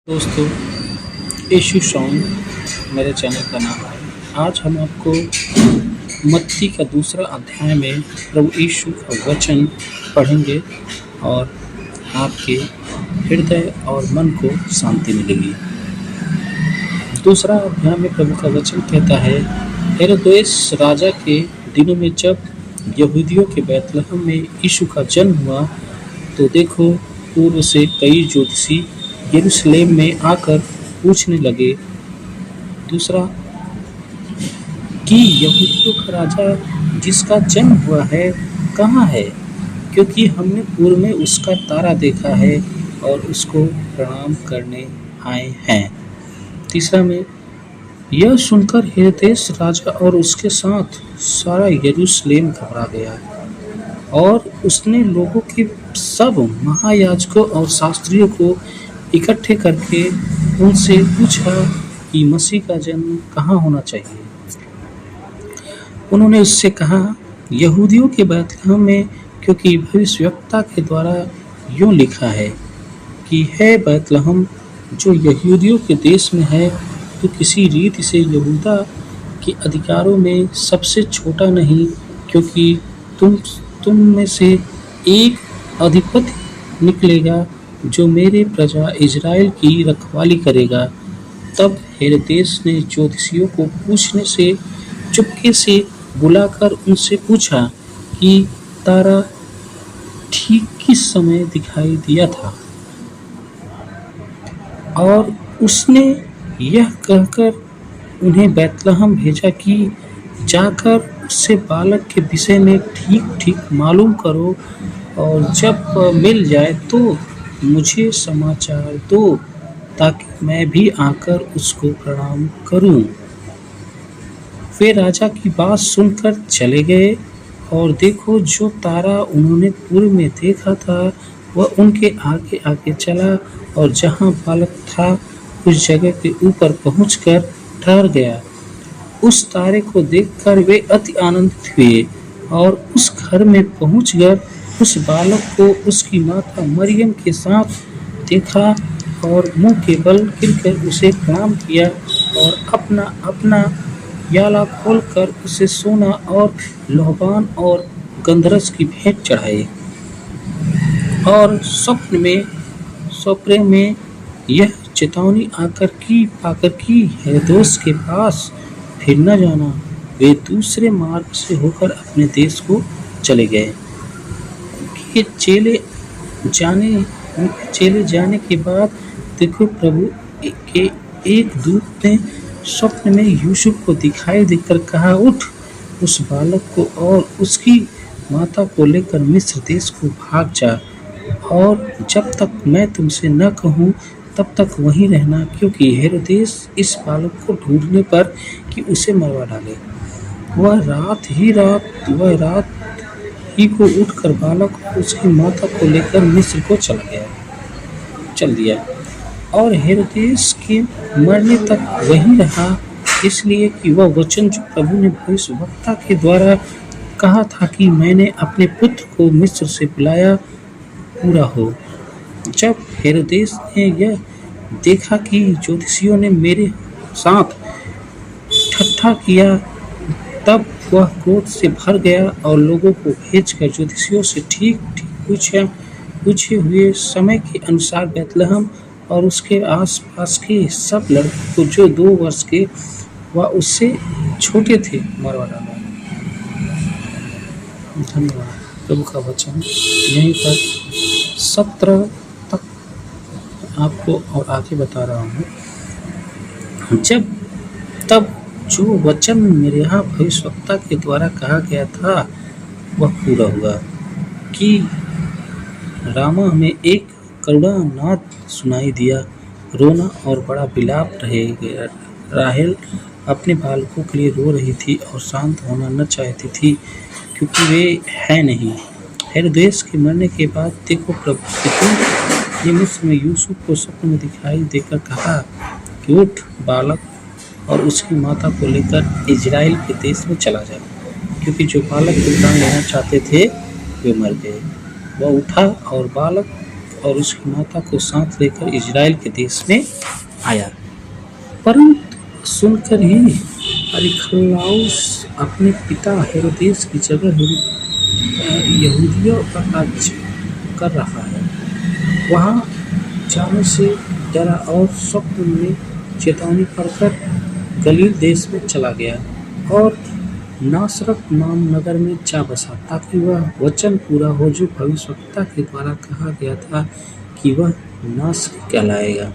दोस्तों, यीशु सॉन्ग मेरे चैनल का नाम है। आज हम आपको मत्ती का दूसरा अध्याय में प्रभु यीशु का वचन पढ़ेंगे और आपके हृदय और मन को शांति मिलेगी। दूसरा अध्याय में प्रभु का वचन कहता है, हेरोदेस राजा के दिनों में जब यहूदियों के बैतलहम में यीशु का जन्म हुआ, तो देखो पूर्व से कई ज्योतिषी यरूशलेम में आकर पूछने लगे। दूसरा कि यहूदियों का राजा जिसका जन्म हुआ है कहाँ है, क्योंकि हमने पूर्व में उसका तारा देखा है और उसको प्रणाम करने आए हैं। तीसरा में यह सुनकर हेरोदेस राजा और उसके साथ सारा यरूशलेम घबरा गया और उसने लोगों के सब महायाजकों और शास्त्रियों को इकट्ठे करके उनसे पूछा कि मसीह का जन्म कहाँ होना चाहिए। उन्होंने उससे कहा, यहूदियों के बैतलहम में, क्योंकि भविष्यवक्ता के द्वारा यूँ लिखा है कि हे बैतलहम जो यहूदियों के देश में है, तो किसी रीति से यहूदा के अधिकारों में सबसे छोटा नहीं, क्योंकि तुम में से एक अधिपति निकलेगा जो मेरे प्रजा इज़राइल की रखवाली करेगा। तब हेरोदेस ने ज्योतिषियों को पूछने से चुपके से बुलाकर उनसे पूछा कि तारा ठीक किस समय दिखाई दिया था, और उसने यह कहकर उन्हें बैतलहम भेजा कि जाकर उससे बालक के विषय में ठीक मालूम करो, और जब मिल जाए तो मुझे समाचार दो, ताकि मैं भी आकर उसको प्रणाम करूं। वे राजा की बात सुनकर चले गए, और देखो जो तारा उन्होंने पूर्व में देखा था वह उनके आगे आगे चला, और जहां बालक था उस जगह के ऊपर पहुंचकर ठहर गया। उस तारे को देखकर वे अति आनंदित हुए, और उस घर में पहुंचकर उस बालक को उसकी माता मरियम के साथ देखा, और मुंह के बल गिरकर उसे प्रणाम किया, और अपना याला खोलकर उसे सोना और लोहबान और गंधरस की भेंट चढ़ाई। और स्वप्न में यह चेतावनी पाकर कि हेरोदेस के पास फिर न जाना। वे दूसरे मार्ग से होकर अपने देश को चले गए। उनके चेले जाने के बाद देखो प्रभु के एक दूत ने स्वप्न में यूसुफ को दिखाई देकर कहा, उठ, उस बालक को और उसकी माता को लेकर मिस्र देश को भाग जा, और जब तक मैं तुमसे न कहूँ तब तक वहीं रहना, क्योंकि हेरोदेस इस बालक को ढूंढने पर कि उसे मरवा डाले। वह रात ही को उठकर बालक और उसकी माता को लेकर मिस्र को चल दिया, और हेरोदेस के मरने तक वहीं रहा, इसलिए कि वह वचन जो प्रभु ने भविष्यवक्ता के द्वारा कहा था कि मैंने अपने पुत्र को मिस्र से बुलाया, पूरा हो। जब हेरोदेस ने यह देखा कि ज्योतिषियों ने मेरे साथ ठट्ठा किया, तब वह क्रोध से भर गया, और लोगों को भेजकर ज्योतिषियों से ठीक पूछे हुए समय के अनुसार बैतलहम और उसके आसपास के सब लड़कों को जो 2 वर्ष के व उससे छोटे थे मरवा डाला। धन्यवाद। प्रभु का वचन यहीं पर 17 तक आपको और आगे बता रहा हूँ। तब जो वचन मेरे यहाँ भविष्यवक्ता के द्वारा कहा गया था वह पूरा हुआ कि रामा में एक करुणानाद सुनाई दिया, रोना और बड़ा विलाप रहे गया। राहेल अपने बालकों के लिए रो रही थी और शांत होना न चाहती थी, क्योंकि वे हैं नहीं। हेरोदेस के मरने के बाद देखो प्रभु के दूत ने मिस्र में यूसुफ को स्वप्न में दिखाई देकर कहा कि उठ, बालक और उसकी माता को लेकर इज़राइल के देश में चला जा, क्योंकि जो बालक के प्राण लेना चाहते थे वे मर गए। वह उठा और बालक और उसकी माता को साथ लेकर इजराइल के देश में आया। परंतु सुनकर ही अरिखलाउस अपने पिता हेरोदेस की जगह यहूदियों पर राज्य कर रहा है, वहाँ जाने से डरा और स्वप्न में चेतावनी पाकर गलील देश में चला गया और नासरत नाम नगर में जा बसा, ताकि वह वचन पूरा हो जो भविष्यवक्ता के द्वारा कहा गया था कि वह नासरी कहलाएगा।